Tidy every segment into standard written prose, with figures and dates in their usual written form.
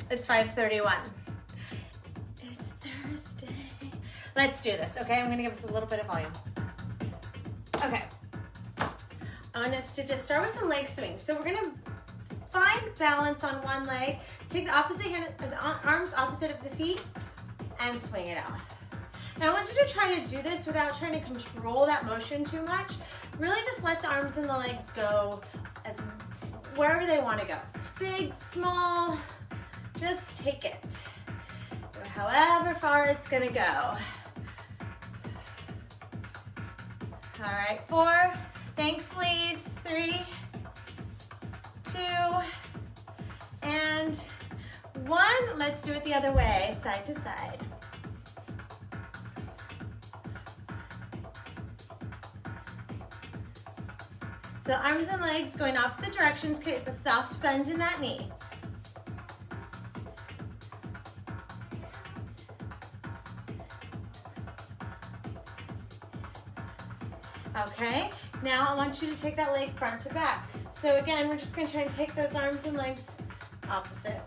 It's 5:31. It's Thursday. Let's do this, okay? I'm gonna give us a little bit of volume. Okay. I want us to just start with some leg swings. So we're gonna find balance on one leg. Take the opposite hand, the arms opposite of the feet, and swing it out. Now I want you to try to do this without trying to control that motion too much. Really just let the arms and the legs go as wherever they want to go. Big, small, just take it. However far it's gonna go. All right, 4. Thanks, Lise. 3, 2, and 1. Let's do it the other way, side to side. So arms and legs going opposite directions, keep a soft bend in that knee. Okay, now I want you to take that leg front to back. So again, we're just gonna try and take those arms and legs opposite.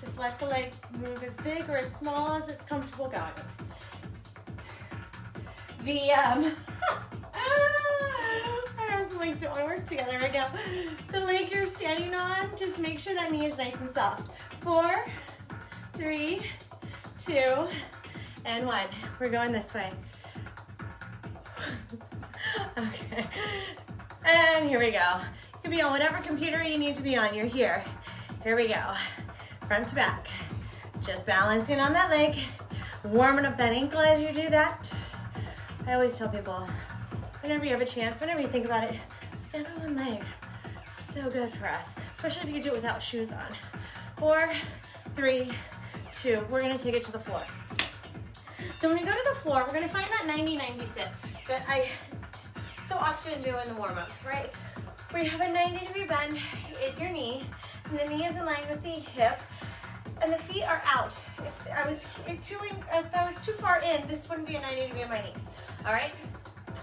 Just let the leg move as big or as small as it's comfortable going. The arms and legs don't want to work together right now. The leg you're standing on, just make sure that knee is nice and soft. 4, 3, 2, and 1. We're going this way. Okay. And here we go. You can be on whatever computer you need to be on. You're here. Here we go. Front to back. Just balancing on that leg. Warming up that ankle as you do that. I always tell people, whenever you have a chance, whenever you think about it, stand on one leg. It's so good for us, especially if you do it without shoes on. 4, 3, 2. We're gonna take it to the floor. So when we go to the floor, we're gonna find that 90-90 sit that I so often do in the warm-ups, right? Where you have a 90-degree bend in your knee, and the knee is in line with the hip, and the feet are out. If I was too far in, this wouldn't be a 90-degree on my knee. All right?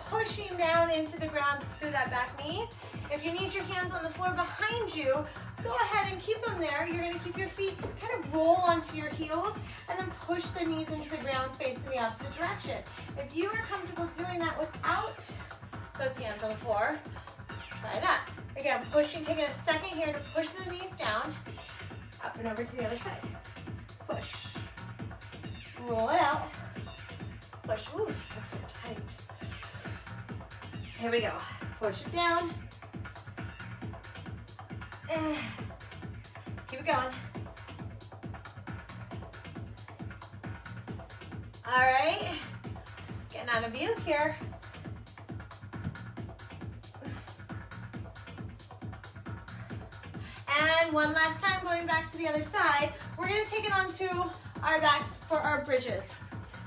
Pushing down into the ground through that back knee. If you need your hands on the floor behind you, go ahead and keep them there. You're gonna keep your feet kind of roll onto your heels and then push the knees into the ground facing the opposite direction. If you are comfortable doing that without those hands on the floor, try that. Again, pushing, taking a second here to push the knees down, up and over to the other side. Push. Roll it out. Push. Ooh, this looks so tight. Here we go. Push it down. Keep it going. All right. Getting out of view here. And one last time, going back to the other side, we're gonna take it onto our backs for our bridges.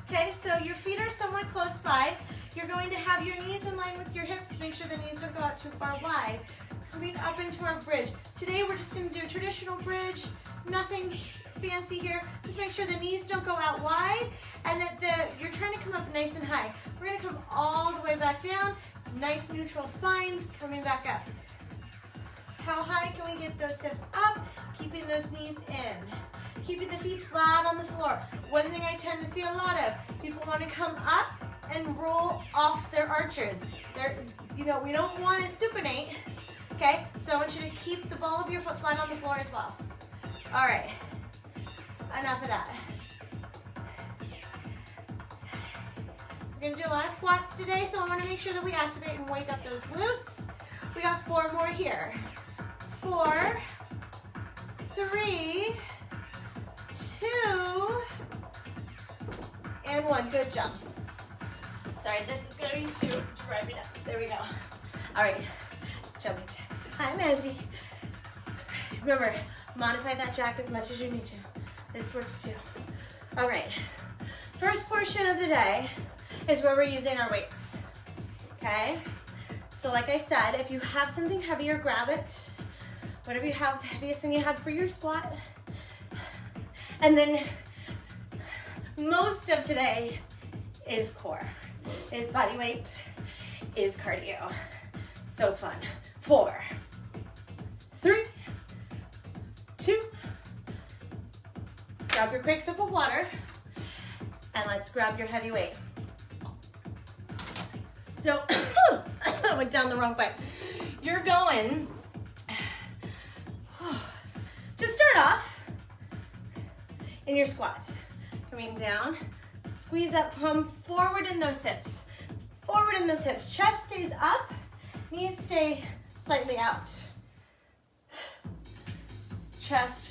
Okay, so your feet are somewhat close by. You're going to have your knees in line with your hips. Make sure the knees don't go out too far wide. Coming up into our bridge. Today we're just gonna do a traditional bridge. Nothing fancy here. Just make sure the knees don't go out wide and that you're trying to come up nice and high. We're gonna come all the way back down. Nice neutral spine, coming back up. How high can we get those hips up? Keeping those knees in. Keeping the feet flat on the floor. One thing I tend to see a lot of, people want to come up and roll off their arches. We don't want to supinate, okay? So I want you to keep the ball of your foot flat on the floor as well. All right, enough of that. We're gonna do a lot of squats today, so I wanna make sure that we activate and wake up those glutes. We got 4 more here. 4, 3, 2, and 1. Good job. Sorry, this is going to drive me nuts. There we go. All right, jumping jacks. Hi, Mandy. Remember, modify that jack as much as you need to. This works too. All right, first portion of the day is where we're using our weights, okay? So like I said, if you have something heavier, grab it. Whatever you have, the heaviest thing you have for your squat. And then most of today is core, is body weight, is cardio. So fun. 4, 3, grab your quick sip of water, and let's grab your heavy weight. So, I went down the wrong way. You're going to start off in your squat. Coming down, squeeze that palm forward in those hips. Forward in those hips. Chest stays up, knees stay slightly out. Chest,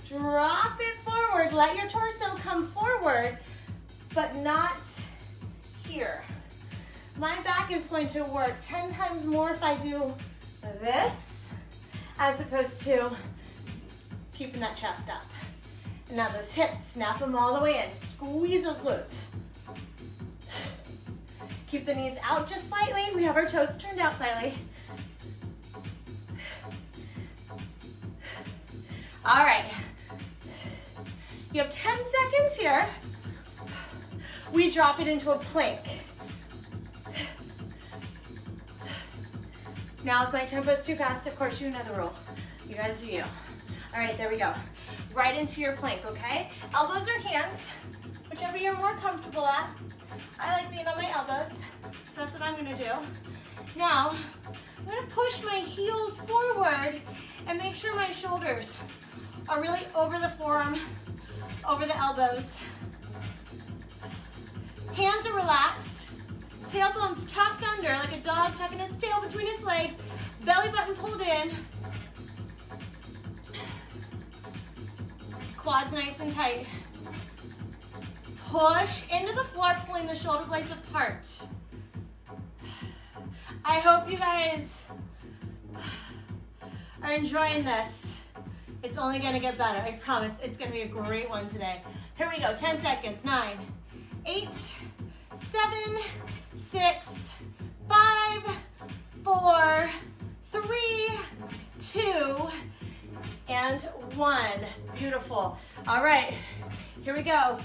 drop it forward. Let your torso come forward, but not here. My back is going to work 10 times more if I do this, as opposed to keeping that chest up. And now those hips, snap them all the way in. Squeeze those glutes. Keep the knees out just slightly. We have our toes turned out slightly. All right. You have 10 seconds here. We drop it into a plank. Now, if my tempo is too fast, of course, you know the rule. You gotta do you. All right, there we go. Right into your plank, okay? Elbows or hands, whichever you're more comfortable at. I like being on my elbows, so that's what I'm gonna do. Now, I'm gonna push my heels forward and make sure my shoulders are really over the forearm, over the elbows. Hands are relaxed. Tailbone's tucked under like a dog tucking its tail between its legs. Belly button pulled in. Quads nice and tight. Push into the floor, pulling the shoulder blades apart. I hope you guys are enjoying this. It's only gonna get better, I promise. It's gonna be a great one today. Here we go, 10 seconds. 9, 8, 7, 6, 5, 4, 3, 2, and 1. Beautiful. All right, here we go.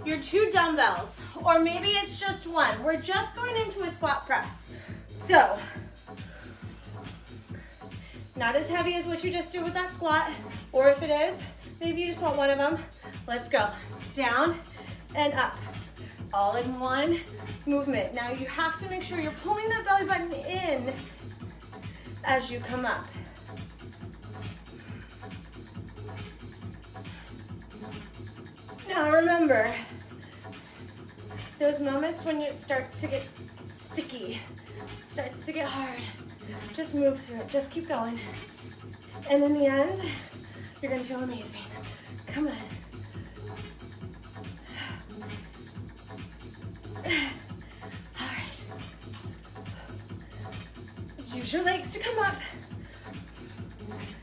Your 2 dumbbells, or maybe it's just 1. We're just going into a squat press. So, not as heavy as what you just did with that squat, or if it is, maybe you just want one of them. Let's go. Down and up, all in one movement. Now you have to make sure you're pulling that belly button in as you come up. Now remember, those moments when it starts to get sticky, starts to get hard, just move through it, just keep going. And in the end, you're gonna feel amazing. Come on. All right. Use your legs to come up.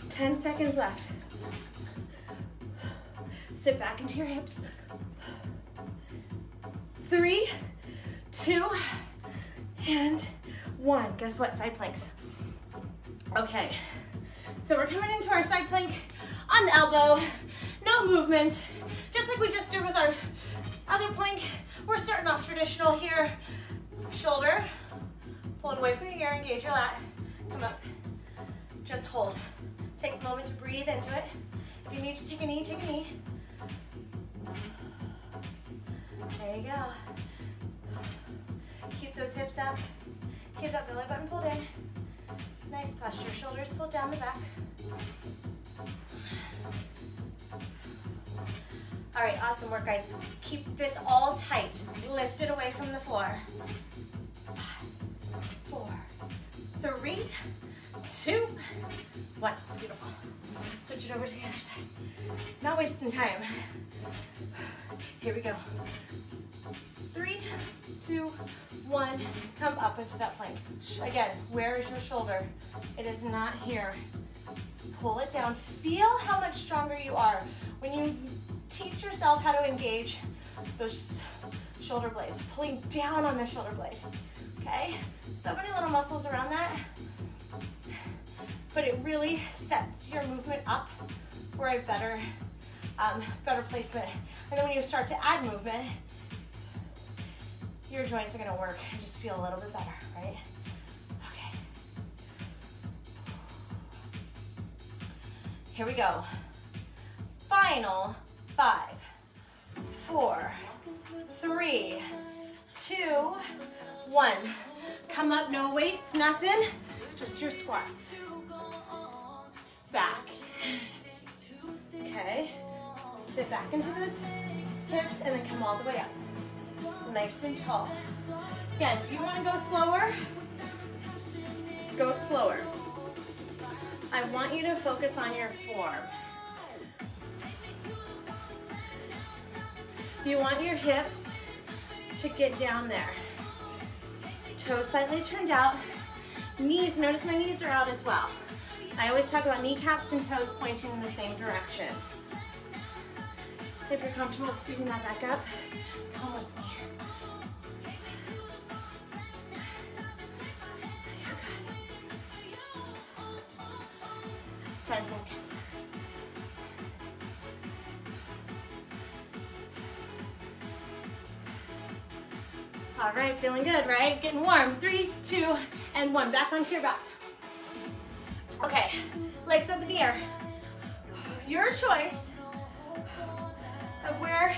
10 seconds left. Sit back into your hips. 3, 2, and 1. Guess what? Side planks. Okay, so we're coming into our side plank on the elbow. No movement. Just like we just did with our other plank, we're starting off traditional here. Shoulder, pull it away from your ear, engage your lat. Come up. Just hold. Take a moment to breathe into it. If you need to take a knee, take a knee. There you go. Keep those hips up. Keep that belly button pulled in. Nice posture. Shoulders pulled down the back. All right, awesome work, guys. Keep this all tight. Lift it away from the floor. 5, 4, 3, 2, 1. Beautiful. Switch it over to the other side. Not wasting time. Here we go. 3, 2, 1. Come up into that plank. Again, where is your shoulder? It is not here. Pull it down. Feel how much stronger you are when you teach yourself how to engage those shoulder blades. Pulling down on the shoulder blade. Okay? So many little muscles around that. But it really sets your movement up for a better placement. And then when you start to add movement, your joints are gonna work and just feel a little bit better, right? Okay. Here we go. Final 5, 4, 3, 2, 1. Come up, no weights, nothing, just your squats. Back. Okay. Sit back into those hips and then come all the way up. Nice and tall. Again, if you want to go slower, go slower. I want you to focus on your form. You want your hips to get down there. Toes slightly turned out. Knees, notice my knees are out as well. I always talk about kneecaps and toes pointing in the same direction. If you're comfortable speeding that back up, come with me. You got it. 10 seconds. All right, feeling good, right? Getting warm. 3, 2, and 1. Back onto your back. Okay, legs up in the air. Your choice of where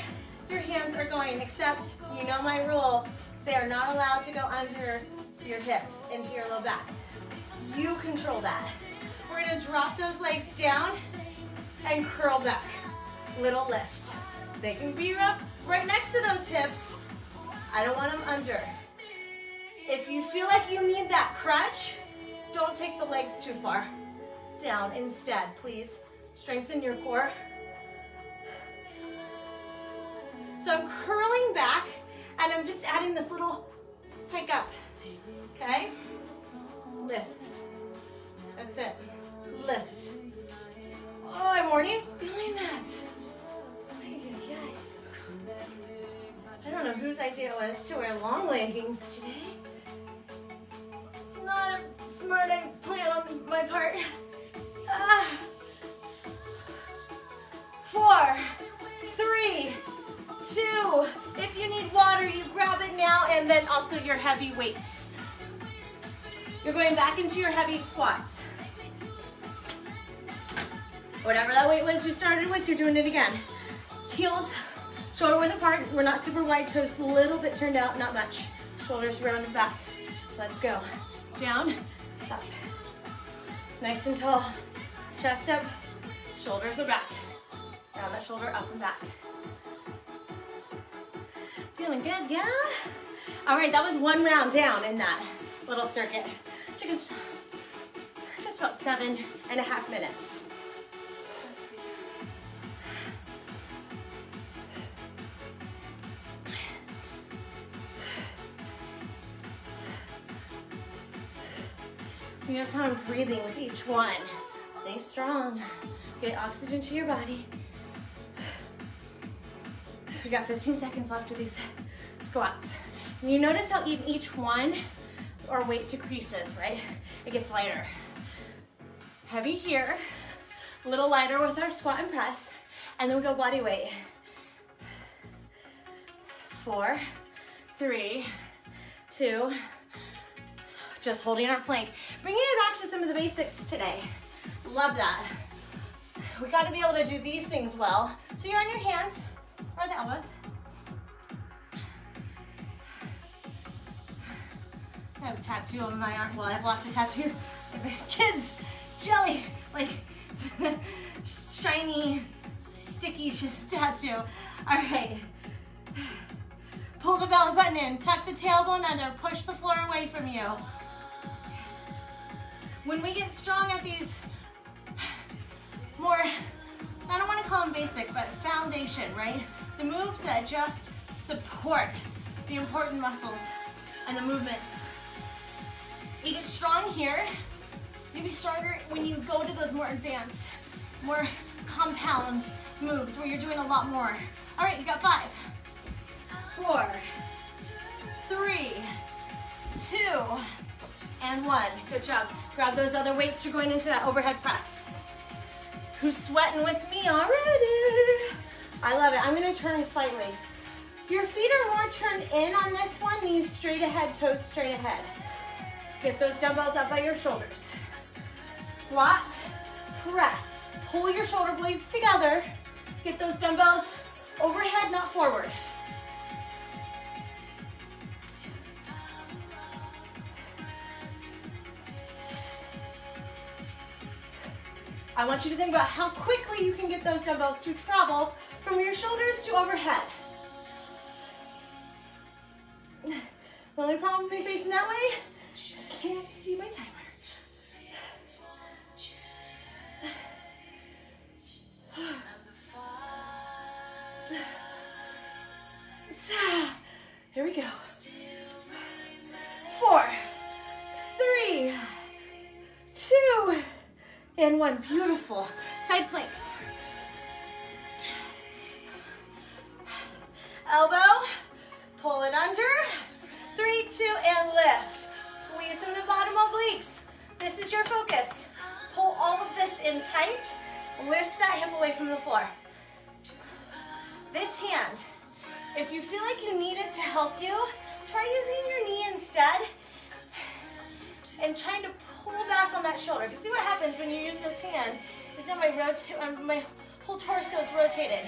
your hands are going, except you know my rule, they are not allowed to go under your hips, into your low back. You control that. We're gonna drop those legs down and curl back. Little lift. They can be up right next to those hips. I don't want them under. If you feel like you need that crutch, don't take the legs too far down. Instead, please strengthen your core. So I'm curling back and I'm just adding this little hike up, okay? Lift, that's it, lift. Oh, I'm already feeling that. I don't know whose idea it was to wear long leggings today. Not a smart plan on my part. 4, 3, 2. If you need water, you grab it now, and then also your heavy weights. You're going back into your heavy squats. Whatever that weight was you started with, you're doing it again. Heels, shoulder width apart. We're not super wide, toes a little bit turned out, not much. Shoulders rounded back. Let's go. Down, up. Nice and tall. Chest up, shoulders are back. Round that shoulder up and back. Feeling good, yeah? All right, that was 1 round down in that little circuit. Took us just about 7.5 minutes. You notice how I'm breathing with each one. Stay strong. Get oxygen to your body. We got 15 seconds left of these squats. And you notice how in each one, our weight decreases, right? It gets lighter. Heavy here, a little lighter with our squat and press, and then we go body weight. 4, 3, 2, just holding our plank. Bringing it back to some of the basics today. Love that. We gotta be able to do these things well. So you're on your hands or the elbows. I have a tattoo on my arm. Well, I have lots of tattoos. Kids, jelly, like shiny, sticky tattoo. All right. Pull the belly button in, tuck the tailbone under, push the floor away from you. When we get strong at these more, I don't want to call them basic, but foundation, right? The moves that just support the important muscles and the movements. You get strong here, you'll be stronger when you go to those more advanced, more compound moves where you're doing a lot more. All right, you got 5, 4, 3, 2, and 1. Good job. Grab those other weights. You're going into that overhead press. Who's sweating with me already? I love it. I'm going to turn slightly. Your feet are more turned in on this one. Knees straight ahead, toes straight ahead. Get those dumbbells up by your shoulders. Squat, press. Pull your shoulder blades together. Get those dumbbells overhead, not forward. I want you to think about how quickly you can get those dumbbells to travel from your shoulders to overhead. The only problem with me facing that way, I can't see my timer. Here we go. 4, 3, 2, and 1. Beautiful. Side planks. Elbow, pull it under. 3, 2, and lift. Squeeze from the bottom obliques. This is your focus. Pull all of this in tight. Lift that hip away from the floor. This hand, if you feel like you need it to help you, try using your knee instead and trying to pull back on that shoulder. You see what happens when you use this hand is that my whole torso is rotated.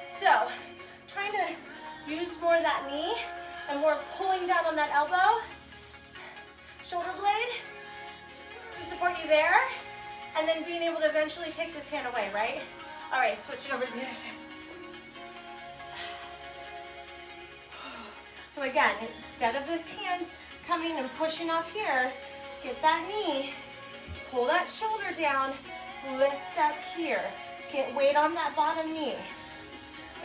So, trying to use more of that knee and more pulling down on that elbow, shoulder blade to support you there, and then being able to eventually take this hand away, right? All right, switch it over to the other side. So again, instead of this hand coming and pushing up here, get that knee, pull that shoulder down, lift up here. Get weight on that bottom knee.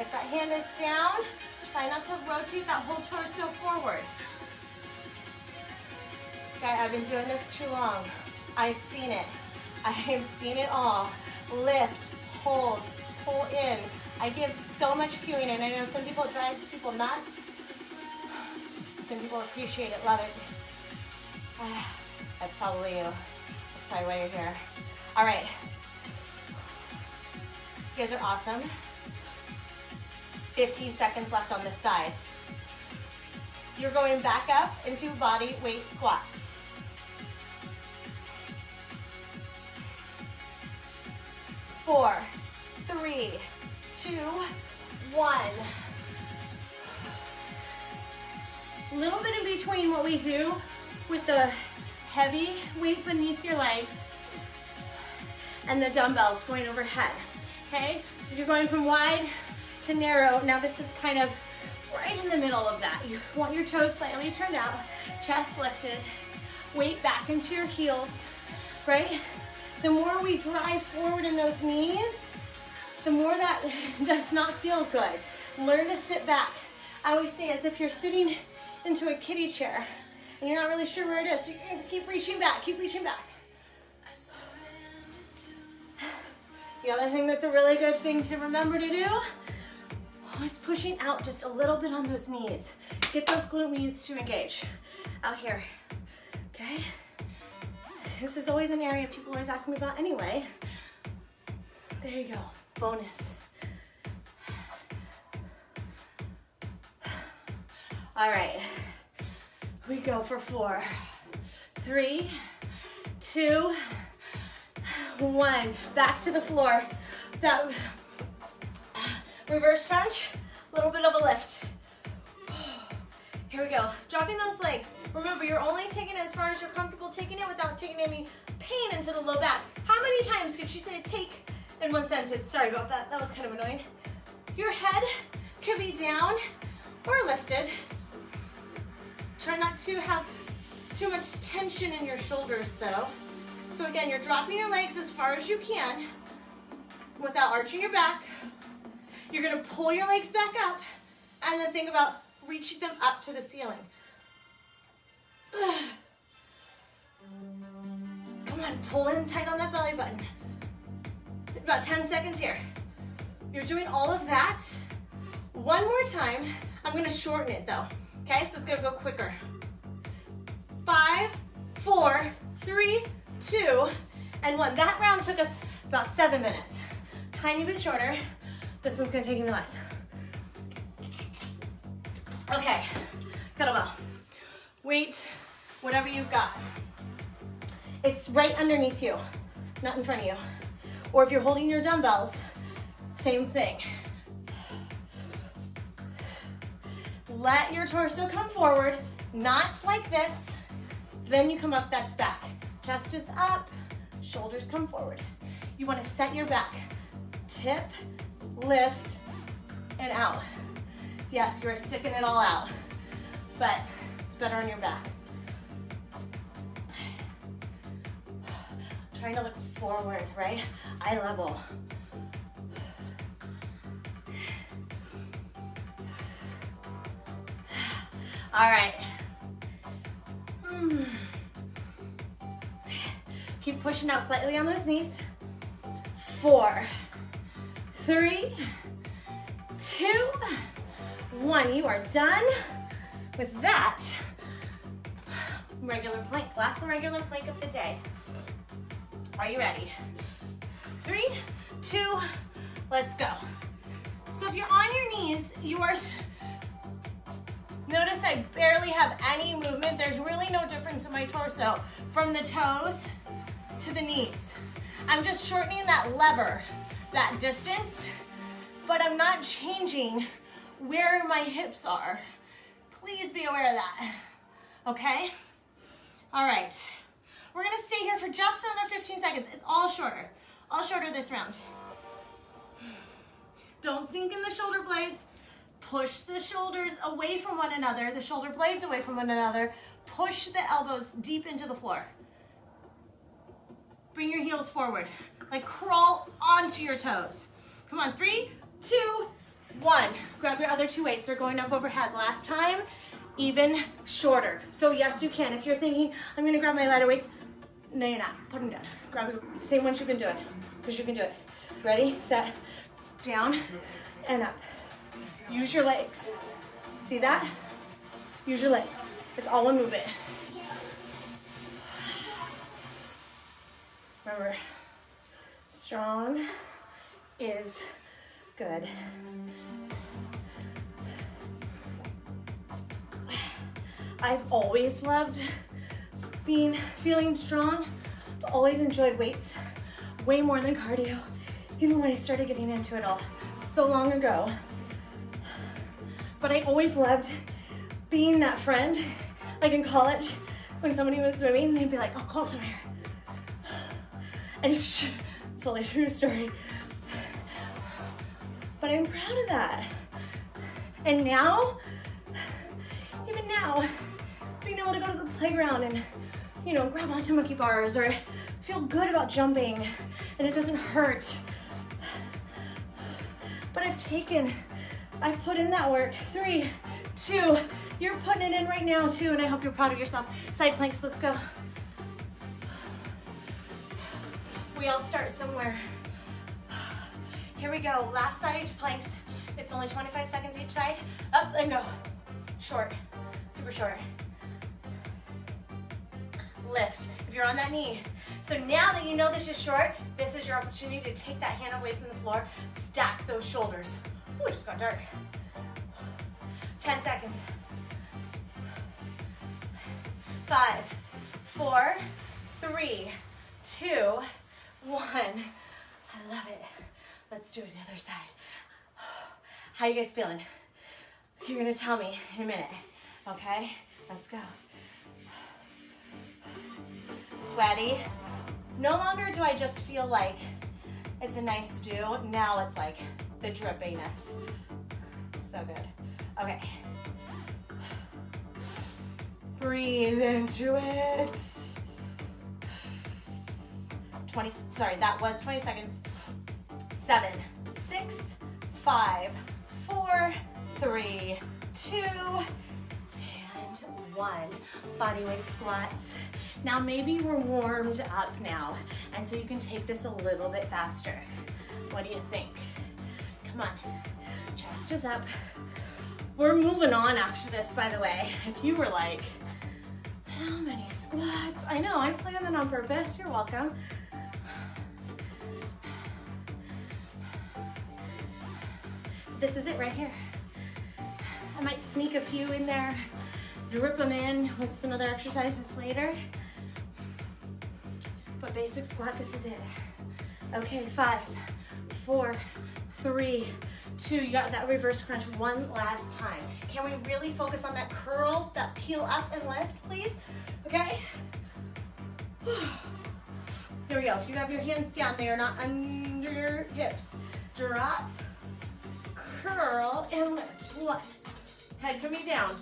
If that hand is down, try not to rotate that whole torso forward. Okay, I've been doing this too long. I've seen it. I have seen it all. Lift, hold, pull in. I give so much cueing, and I know some people drive people nuts. Some people appreciate it, love it. That's probably you. That's probably why you're here. All right. You guys are awesome. 15 seconds left on this side. You're going back up into body weight squats. 4, 3, 2, 1. A little bit in between what we do with the heavy weight beneath your legs and the dumbbells going overhead. Okay, so you're going from wide to narrow. Now this is kind of right in the middle of that. You want your toes slightly turned out, chest lifted, weight back into your heels, right? The more we drive forward in those knees, the more that does not feel good. Learn to sit back. I always say as if you're sitting into a kiddie chair and you're not really sure where it is. So you're gonna keep reaching back, keep reaching back. The other thing that's a really good thing to remember to do is pushing out just a little bit on those knees. Get those glute meats to engage. Out here, okay? This is always an area people always ask me about anyway. There you go, bonus. All right, we go for 4, 3, 2, 1. Back to the floor. That reverse crunch, a little bit of a lift. Here we go. Dropping those legs. Remember, you're only taking it as far as you're comfortable taking it without taking any pain into the low back. How many times did she say take in one sentence? Sorry about that. That was kind of annoying. Your head could be down or lifted. Try not to have too much tension in your shoulders though. So again, you're dropping your legs as far as you can without arching your back. You're gonna pull your legs back up and then think about reaching them up to the ceiling. Come on, pull in tight on that belly button. About 10 seconds here. You're doing all of that. One more time. I'm gonna shorten it though. Okay, so it's gonna go quicker. 5, 4, 3, 2, and 1. That round took us about 7 minutes. Tiny bit shorter. This one's gonna take even less. Okay, kettlebell. Weight, whatever you've got. It's right underneath you, not in front of you. Or if you're holding your dumbbells, Same thing. Let your torso come forward, not like this. Then you come up, that's back. Chest is up, shoulders come forward. You want to set your back. Tip, lift, and out. Yes, you're sticking it all out, but it's better on your back. Trying to look forward, right? Eye level. All right. Keep pushing out slightly on those knees. 4, 3, 2, 1. You are done with that. Regular plank, last regular plank of the day. Are you ready? 3, 2, let's go. So if you're on your knees, you are, notice I barely have any movement. There's really no difference in my torso from the toes to the knees. I'm just shortening that lever, that distance, but I'm not changing where my hips are. Please be aware of that, okay? All right, we're gonna stay here for just another 15 seconds. It's all shorter this round. Don't sink in the shoulder blades. Push the shoulders away from one another, the shoulder blades away from one another. Push the elbows deep into the floor. Bring your heels forward, like crawl onto your toes. Come on, 3, 2, 1. Grab your other 2 weights. They're going up overhead. Last time, even shorter. So yes, you can. If you're thinking, I'm gonna grab my lighter weights, no, you're not. Put them down. Grab the same ones you've been doing, because you can do it. Ready, set, down, and up. Use your legs. See that? Use your legs. It's all one movement. Remember, strong is good. I've always loved feeling strong. I've always enjoyed weights way more than cardio, even when I started getting into it all so long ago. But I always loved being that friend, like in college, when somebody was swimming, they'd be like, oh, call to here. And it's totally a true story. But I'm proud of that. And now, even now, being able to go to the playground and, grab onto monkey bars or feel good about jumping and it doesn't hurt. But I've put in that work. 3, 2, you're putting it in right now too, and I hope you're proud of yourself. Side planks, let's go. We all start somewhere. Here we go, last side planks. It's only 25 seconds each side. Up and go. Short, super short. Lift, if you're on that knee. So now that you know this is short, this is your opportunity to take that hand away from the floor, stack those shoulders. Ooh, it just got dark. 10 seconds. 5, 4, 3, 2, 1. I love it. Let's do it the other side. How you guys feeling? You're gonna tell me in a minute, okay? Let's go. Sweaty. No longer do I just feel like it's a nice do. Now it's like the drippiness. So good. Okay. Breathe into it. That was 20 seconds. 7, 6, 5, 4, 3, 2, and 1. Bodyweight squats. Now maybe we're warmed up now, and so you can take this a little bit faster. What do you think? Come on, chest is up. We're moving on after this, by the way. If you were like, how many squats? I know, I'm planning on purpose, you're welcome. This is it right here. I might sneak a few in there, drip them in with some other exercises later. But basic squat, this is it. Okay, 5, 4, 3, 2, you got that reverse crunch one last time. Can we really focus on that curl, that peel up and lift, please? Okay? Here we go. If you have your hands down, they are not under your hips. Drop, curl, and lift. 1. Head coming down.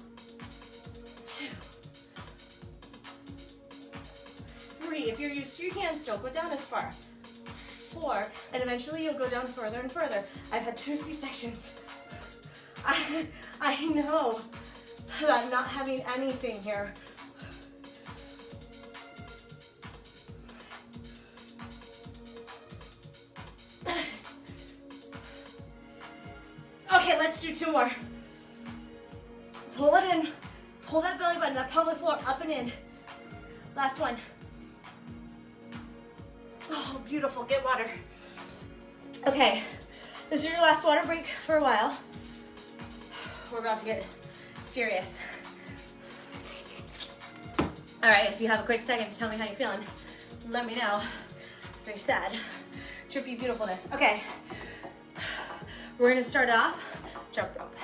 2. 3. If you're used to your hands, don't go down as far. 4. And eventually you'll go down further and further. I've had 2 C-sections. I know that I'm not having anything here. Okay, let's do 2 more. Pull it in. Pull that belly button, that pelvic floor up and in. Last one. Oh, beautiful. Get water. Okay, this is your last water break for a while. We're about to get serious. All right, if you have a quick second to tell me how you're feeling, let me know. As I said, trippy beautifulness. Okay, we're gonna start off jump rope.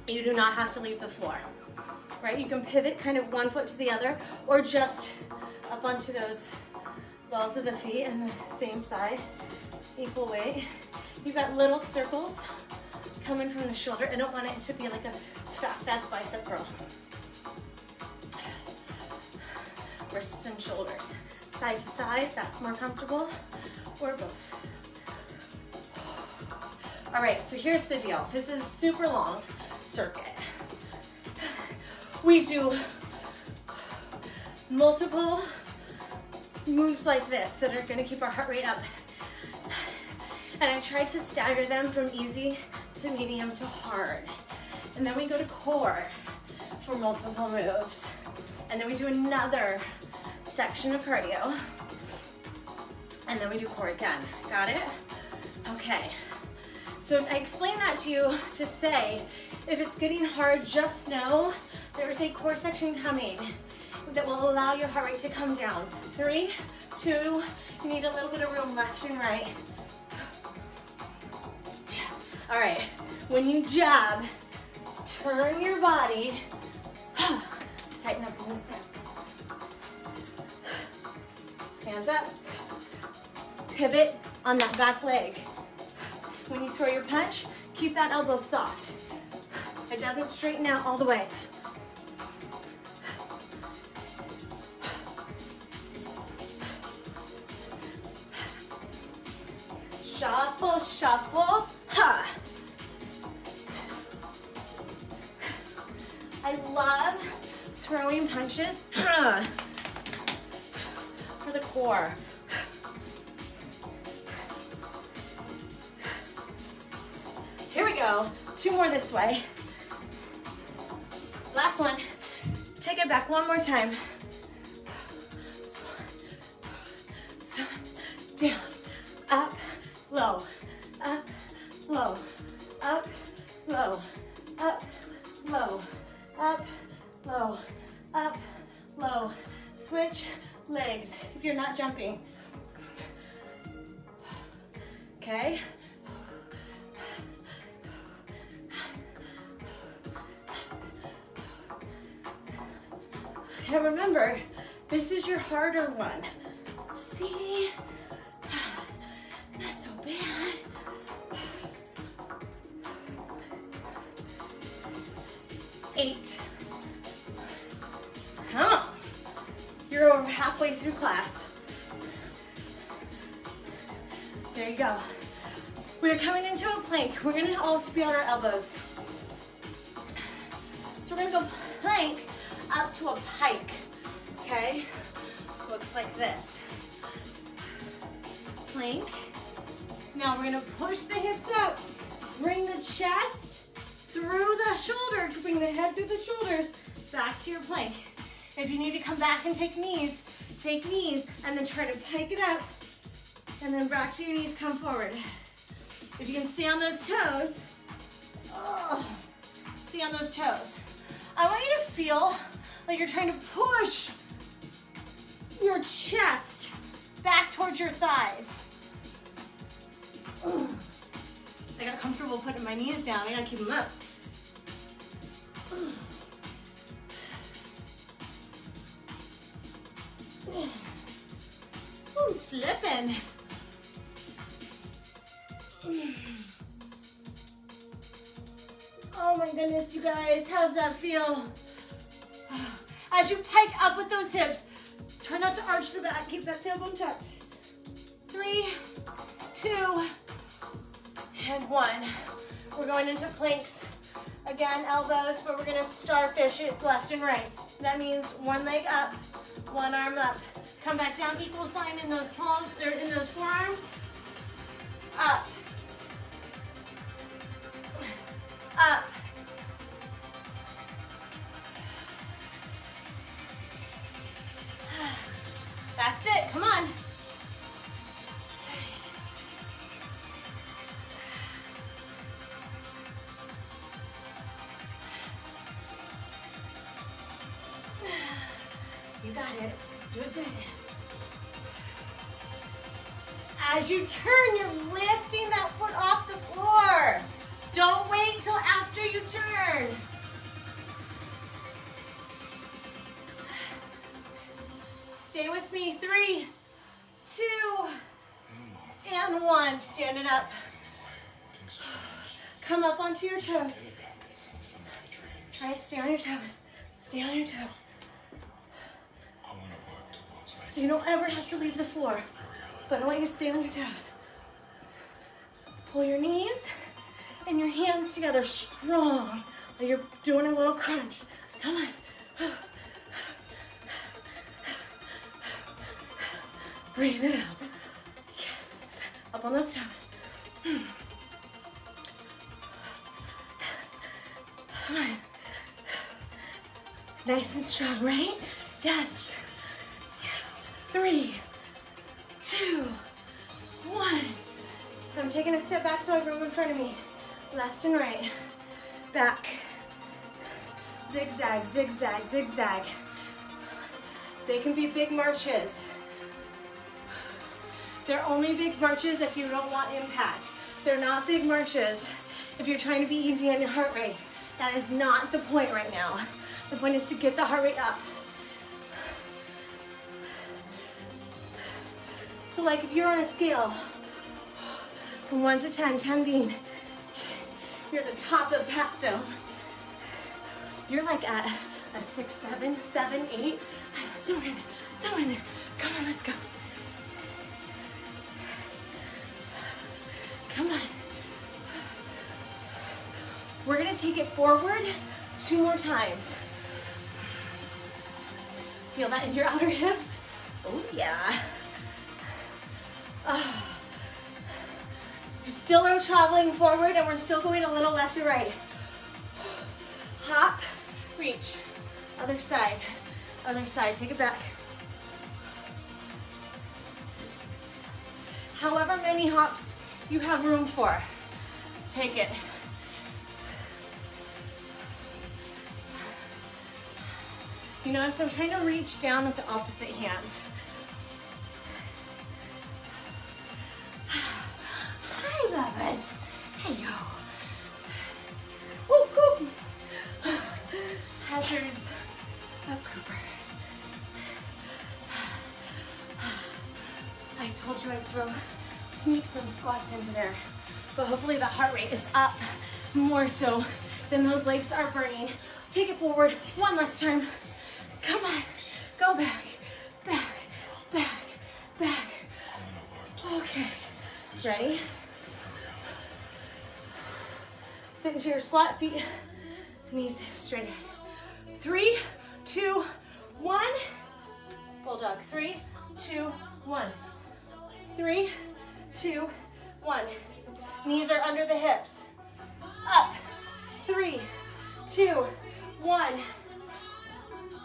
You do not have to leave the floor, right? You can pivot kind of one foot to the other or just up onto those balls of the feet and the same side, equal weight. You've got little circles coming from the shoulder. I don't want it to be like a fast bicep curl. Wrists and shoulders. Side to side, that's more comfortable, or both. All right, so here's the deal. This is a super long circuit. We do multiple moves like this that are gonna keep our heart rate up. And I try to stagger them from easy to medium to hard. And then we go to core for multiple moves. And then we do another section of cardio. And then we do core again. Got it? Okay. So I explained that to you to say, if it's getting hard, just know there is a core section coming that will allow your heart rate to come down. 3, 2, you need a little bit of room left and right. All right, when you jab, turn your body, tighten up in the hips. Hands up, pivot on that back leg. When you throw your punch, keep that elbow soft. It doesn't straighten out all the way. Shuffle, shuffle, ha. I love throwing punches for the core. Here we go. 2 more this way. Last one. Take it back one more time. Down, up, low, up, low, up, low, up, low, up, low, up, low. Switch legs if you're not jumping. Okay? And remember, this is your harder one. See? Not so bad. Eight. Come on. You're over halfway through class. There you go. We're coming into a plank. We're gonna also be on our elbows. So we're gonna go plank up to a pike, okay? Looks like this. Plank. Now we're gonna push the hips up. Bring the chest through the shoulders. Bring the head through the shoulders. Back to your plank. If you need to come back and take knees, and then try to pike it up. And then back to your knees, come forward. If you can stay on those toes, stay on those toes. I want you to feel like you're trying to push your chest back towards your thighs. I got comfortable putting my knees down. I gotta keep them up. Ooh, flipping. Oh my goodness, you guys, how's that feel? As you pike up with those hips, try not to arch the back, keep that tailbone tucked. 3, 2, and 1. We're going into planks. Again, elbows, but we're gonna starfish it left and right. That means one leg up, one arm up. Come back down, equal sign in those palms, or in those forearms. Up. Up. That's it, come on. You got it. Do it, do it. As you turn, you're lifting that foot off the floor. Don't wait till after you turn. Stay with me. 3, 2, and 1. Stand it up. Come up onto your toes. Try to stay on your toes. Stay on your toes. So you don't ever have to leave the floor, but I want you to stay on your toes. Pull your knees and your hands together strong, like you're doing a little crunch. Come on. Breathe it out. Yes. Up on those toes. Come on. Nice and strong, right? Yes. 3, 2, 1. I'm taking a step back so I have room in front of me. Left and right. Back. Zigzag, zigzag, zigzag. They can be big marches. They're only big marches if you don't want impact. They're not big marches if you're trying to be easy on your heart rate. That is not the point right now. The point is to get the heart rate up. So like if you're on a scale from 1 to 10, 10 being you're at the top of Path Dome, you're like at a 6, 7, 7, 8, somewhere in there. Come on, let's go. Come on. We're gonna take it forward 2 more times. Feel that in your outer hips? Oh yeah. You still are traveling forward and we're still going a little left to right. Hop, reach. Other side, take it back. However many hops you have room for, take it. You notice I'm trying to reach down with the opposite hand. Hi, lovers. Hello. Woo, woo. Hazards of Cooper. I told you I'd sneak some squats into there, but hopefully the heart rate is up more so than those legs are burning. Take it forward one last time. Come on, go back, back, back, back. Okay, ready? Sit into your squat, feet, knees straight ahead. 3, 2, 1. Bulldog, 3, 2, 1. 3, 2, 1. Knees are under the hips. Up, 3, 2, 1.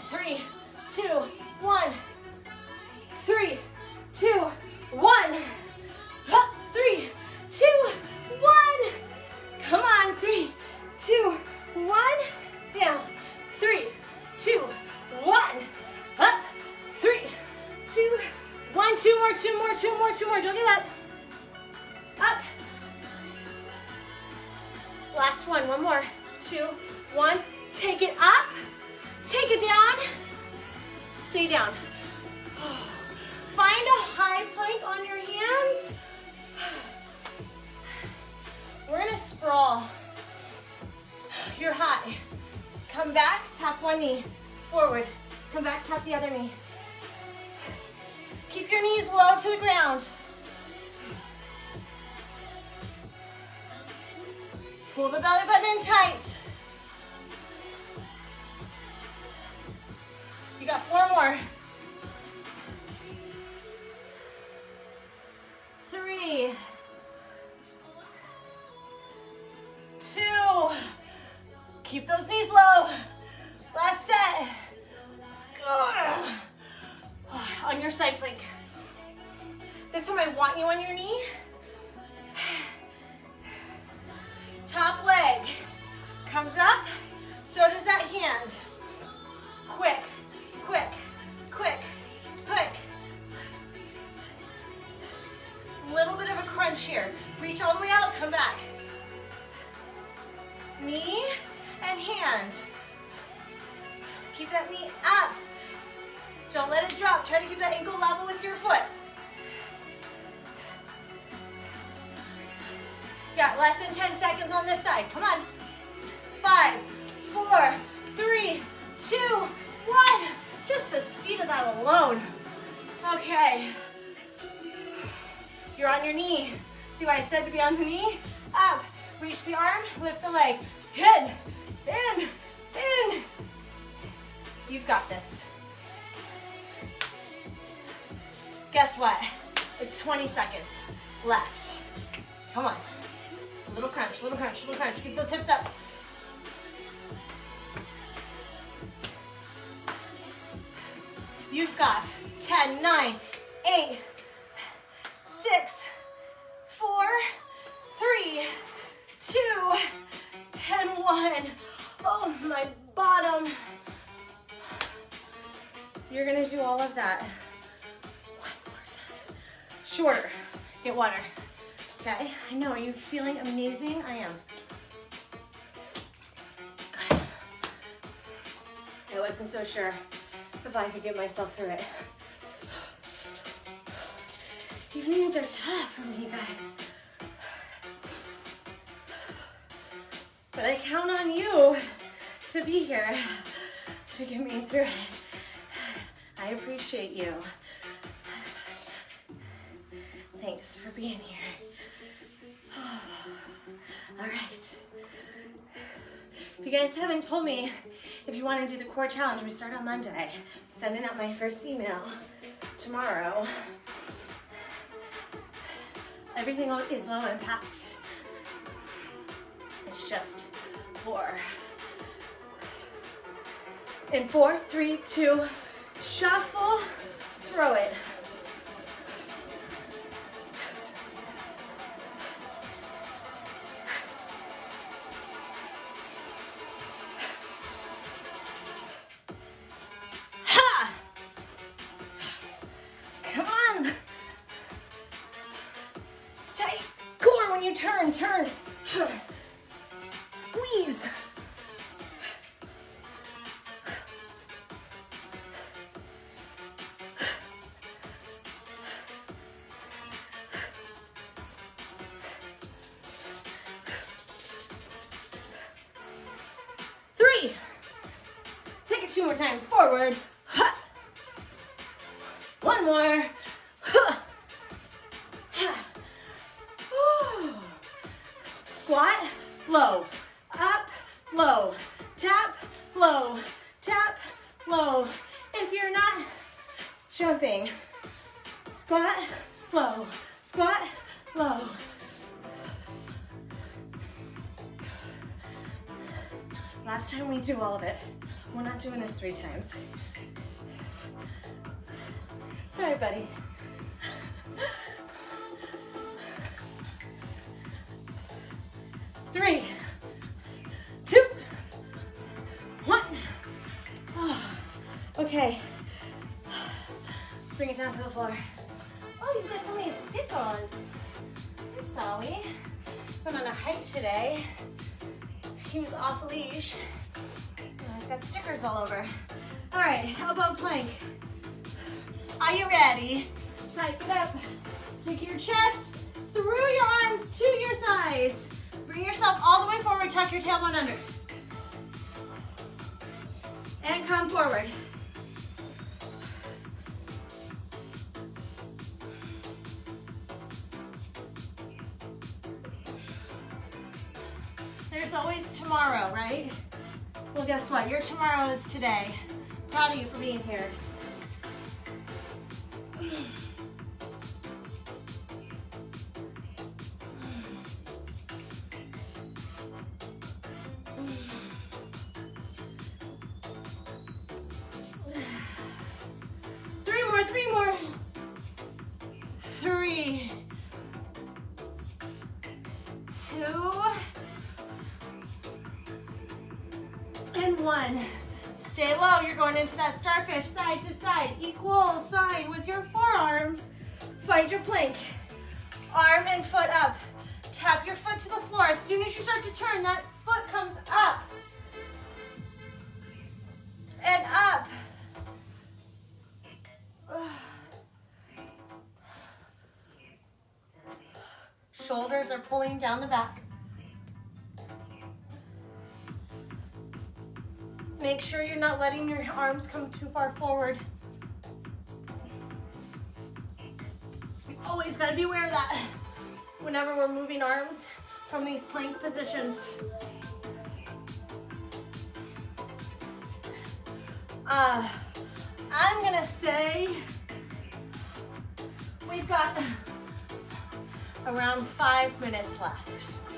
3, 2, 1. 3, 2, 1. Up, 3, 2, 1. Come on, 3, 2, 1. Down. 3, 2, 1. Up. 3, 2, 1. 2 more. Don't give up. Up. Last one more. 2, 1. Take it up, take it down, stay down. Find a high plank on your hands. We're gonna sprawl. You're high. Come back, tap one knee. Forward. Come back, tap the other knee. Keep your knees low to the ground. Pull the belly button in tight. You got 4 more. 3, 2. Keep those knees low. Last set. Good. On your side plank. This time I want you on your knee. Top leg comes up, so does that hand. Quick, quick, quick, quick. Little bit of a crunch here. Reach all the way out, come back. Knee and hand. Keep that knee up. Don't let it drop. Try to keep that ankle level with your foot. Got less than 10 seconds on this side. Come on. 5, 4, 3, 2, 1. Just the speed of that alone. Okay. You're on your knee. See why I said to be on the knee? Up. Reach the arm, lift the leg. In, in, in. You've got this. Guess what? It's 20 seconds left. Come on. Little crunch, little crunch, little crunch. Keep those hips up. You've got 10, 9, 8, 6, 4, 3, 2, and 1. Oh, my bottom. You're gonna do all of that. One more time. Shorter. Get water. Okay, I know, are you feeling amazing? I am. I wasn't so sure if I could get myself through it. Evenings are tough for me, guys. But I count on you to be here to get me through it. I appreciate you. Thanks for being here. All right. If you guys haven't told me if you want to do the core challenge, we start on Monday. Sending out my first email tomorrow. Everything is low impact. It's just 4. In 4, 3, 2, shuffle, throw it. Turn. Squeeze. Three. Take it 2 more times. Forward. One more. Squat, low, up, low, tap, low, tap, low. If you're not jumping, squat, low, squat, low. Last time we do all of it. We're not doing this 3 times. Sorry, buddy. Three, 2, 1. Oh, okay. Let's bring it down to the floor. Oh, you've got so many pickles. Hey, Sawi. Went on a hike today. he was off leash. I've got stickers all over. All right, elbow plank. Are you ready? Tighten it up. Take your chest through your arms to your thighs. Bring yourself all the way forward, tuck your tailbone under. And come forward. There's always tomorrow, right? Well, guess what? Your tomorrow is today. Proud of you for being here. Three more. 3, 2, and 1. Stay low. You're going into that starfish, side to side. Equal sign with your forearms. Find your plank. Arm and foot up. Tap your foot to the floor. As soon as you start to turn, that foot comes up. And up. Shoulders are pulling down the back. Make sure you're not letting your arms come too far forward. Always gotta be aware of that whenever we're moving arms from these plank positions. I'm gonna say we've got around 5 minutes left.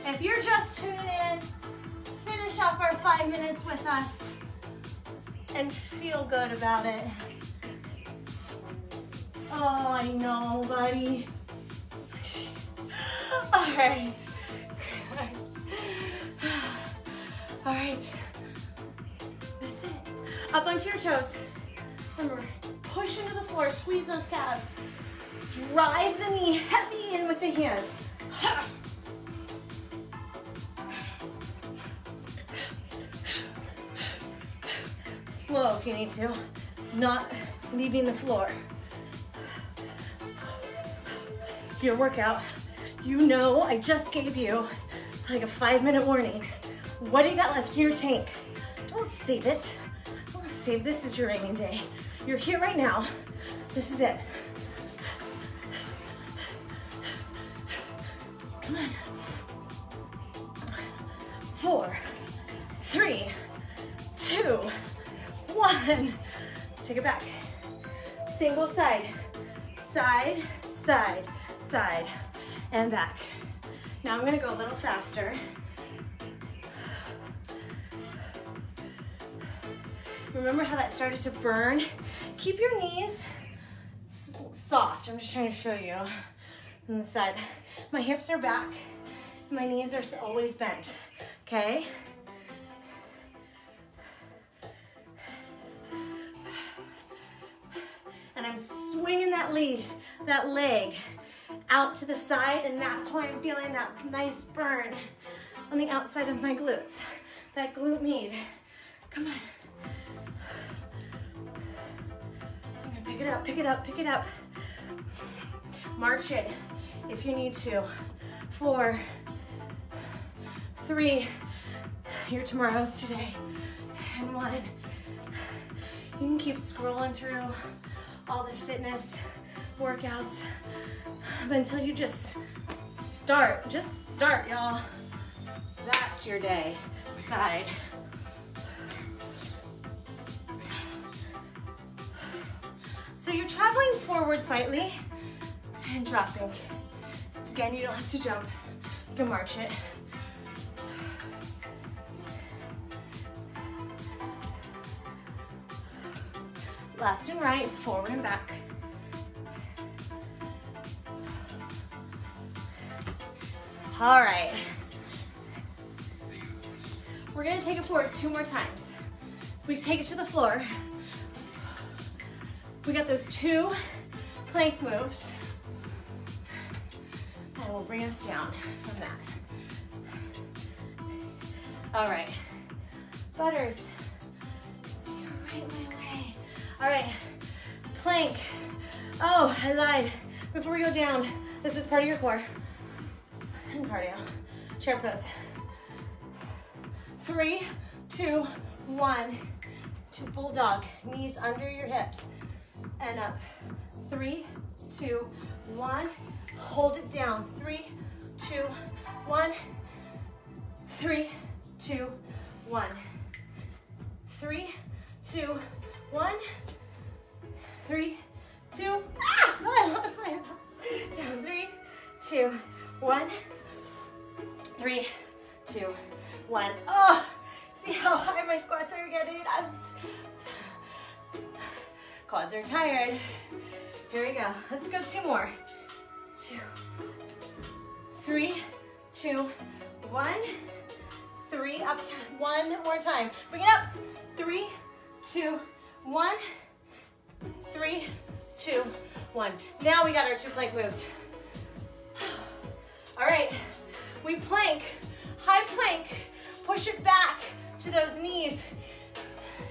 If you're just tuning in, finish off our 5 minutes with us and feel good about it. Oh, I know, buddy. All right. All right. That's it. Up onto your toes. Remember, push into the floor, squeeze those calves. Drive the knee heavy in with the hand. Slow if you need to, not leaving the floor. Your workout, you know I just gave you like a 5-minute warning. What do you got left in your tank? Don't save it. Don't save, this is your raining day. You're here right now. This is it. Come on. 4, 3, 2, 1. Take it back. Single side. Side, side, side, and back. Now I'm gonna go a little faster. Remember how that started to burn? Keep your knees soft. I'm just trying to show you on the side. My hips are back. My knees are always bent, okay? And I'm swinging that leg out to the side, and that's why I'm feeling that nice burn on the outside of my glutes, that glute med. Come on. I'm gonna pick it up, pick it up, pick it up. March it if you need to. 4, 3, your tomorrow's today, and 1. You can keep scrolling through all the fitness workouts until you just start, y'all. That's your day. Side. So you're traveling forward slightly and dropping. Again, you don't have to jump. You can march it. Left and right, forward and back. All right. We're gonna take it forward 2 more times. We take it to the floor. We got those 2 plank moves. And we'll bring us down from that. All right, Butters, you're right my way. All right, plank. Oh, I lied. Before we go down, this is part of your core. And cardio. Chair pose. 3, 2, 1. To bulldog. Knees under your hips. And up. 3, 2, 1. Hold it down. 3, 2, 1. 3, 2, 1. 3, 2, 1. 3, 2. Ah! I lost my balance. Down. 3, 2, 1. 3, 2, 1. Oh, see how high my squats are getting? Quads are tired. Here we go. Let's go 2 more. 2, 3, 2, 1. 3, up, 1 more time. Bring it up. 3, 2, 1. 3, 2, 1. Now we got our 2 plank moves. All right, we plank, high plank. Push it back to those knees,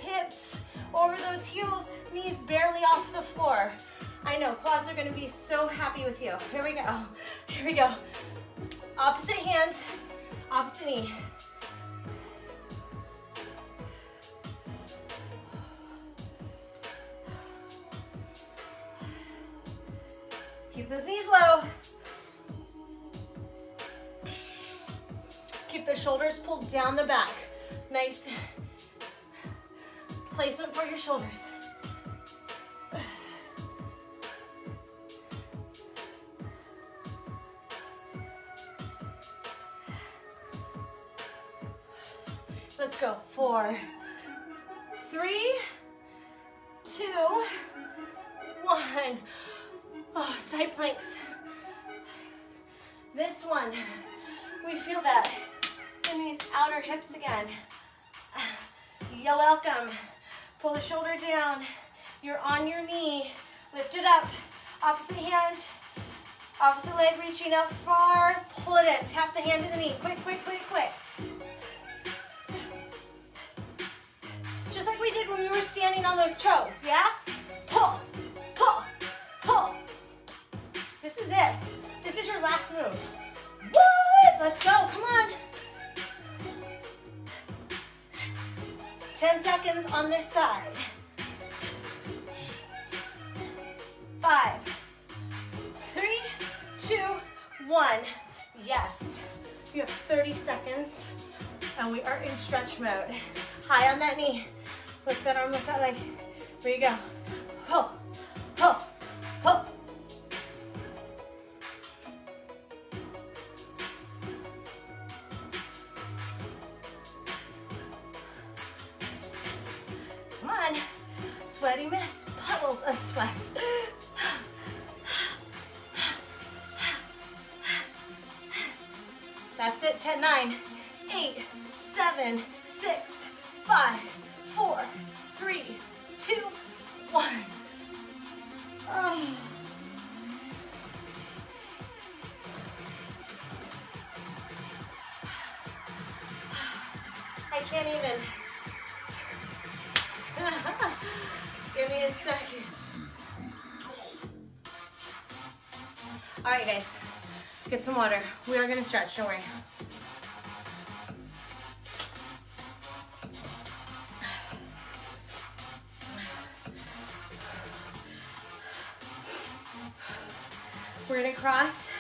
hips over those heels, knees barely off the floor. I know, quads are gonna be so happy with you. Here we go, here we go. Opposite hand, opposite knee. Keep those knees low. Keep the shoulders pulled down the back. Nice placement for your shoulders. Let's go. 4, 3, 2, 1. Oh, side planks. This one, we feel that in these outer hips again. You're welcome. Pull the shoulder down. You're on your knee. Lift it up. Opposite hand, opposite leg reaching out far. Pull it in. Tap the hand to the knee. Quick, quick, quick, quick. Just like we did when we were standing on those toes, yeah? Pull, pull, pull. This is it. This is your last move. What? Let's go, come on. 10 seconds on this side. 5, 3, 2, 1. Yes. You have 30 seconds and we are in stretch mode. High on that knee. Lift that arm, lift that leg. Here you go. Pull, pull, pull. Come on. Sweaty mess, puddles of sweat. That's it, 10, 9, 8, 7, 6, 5, 4, 3, 2, 1. Oh. I can't even. Give me a second. All right, guys. Get some water. We are gonna stretch, don't worry. We're gonna cross.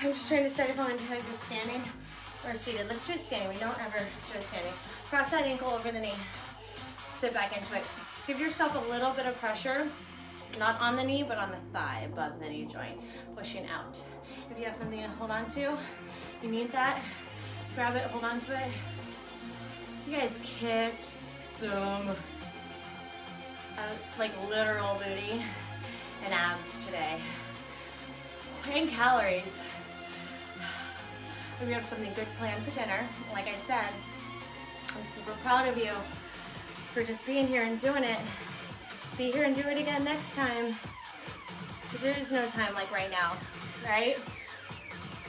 I'm just trying to decide if I want to do it standing or seated. Let's do it standing. We don't ever do it standing. Cross that ankle over the knee. Sit back into it. Give yourself a little bit of pressure, not on the knee, but on the thigh above the knee joint, pushing out. If you have something to hold on to, you need that, grab it, hold on to it. You guys kicked some like literal booty and abs today. And calories. We have something good planned for dinner. Like I said, I'm super proud of you for just being here and doing it. Be here and do it again next time. Because there is no time like right now, right?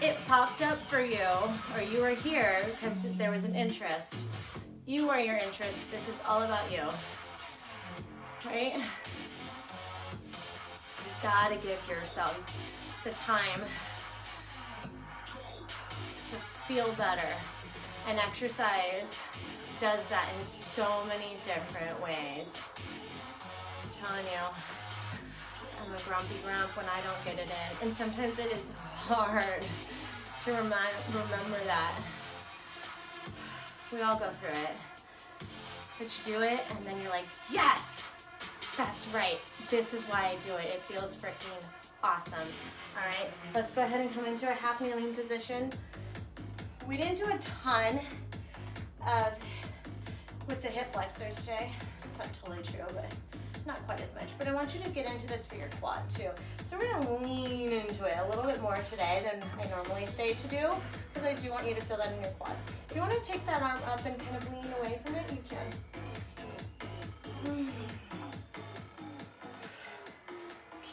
it popped up for you, or you were here because there was an interest. You are your interest. This is all about you. Right? You gotta give yourself the time to feel better. And exercise does that in so many different ways. I'm telling you, I'm a grumpy grump when I don't get it in. And sometimes it is hard to remember that. We all go through it. But you do it, and then you're like, yes, that's right. This is why I do it. It feels freaking awesome. All right, let's go ahead and come into a half kneeling position. We didn't do a ton with the hip flexors today. It's not totally true, but not quite as much. But I want you to get into this for your quad too. So we're gonna lean into it a little bit more today than I normally say to do, because I do want you to feel that in your quad. If you want to take that arm up and kind of lean away from it, you can.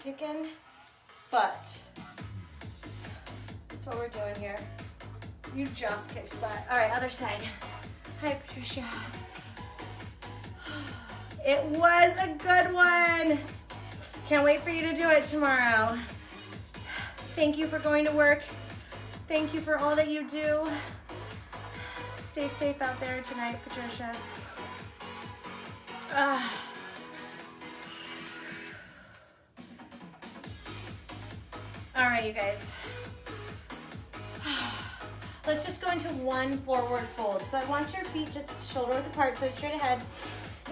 Kicking butt. That's what we're doing here. You just kicked butt. All right, other side. Hi, Patricia. It was a good one. Can't wait for you to do it tomorrow. Thank you for going to work. Thank you for all that you do. Stay safe out there tonight, Patricia. All right, you guys. Let's just go into one forward fold. So I want your feet just shoulder width apart, so straight ahead.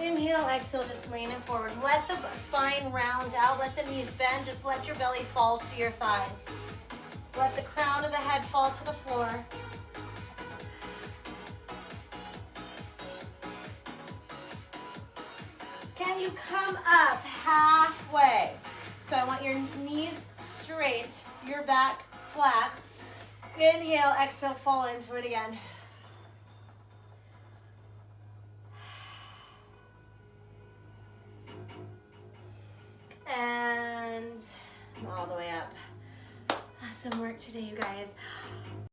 Inhale, exhale, just lean it forward. Let the spine round out, let the knees bend, just let your belly fall to your thighs. Let the crown of the head fall to the floor. Can you come up halfway? So I want your knees straight, your back flat. Inhale, exhale, fall into it again. And all the way up. Awesome work today, you guys.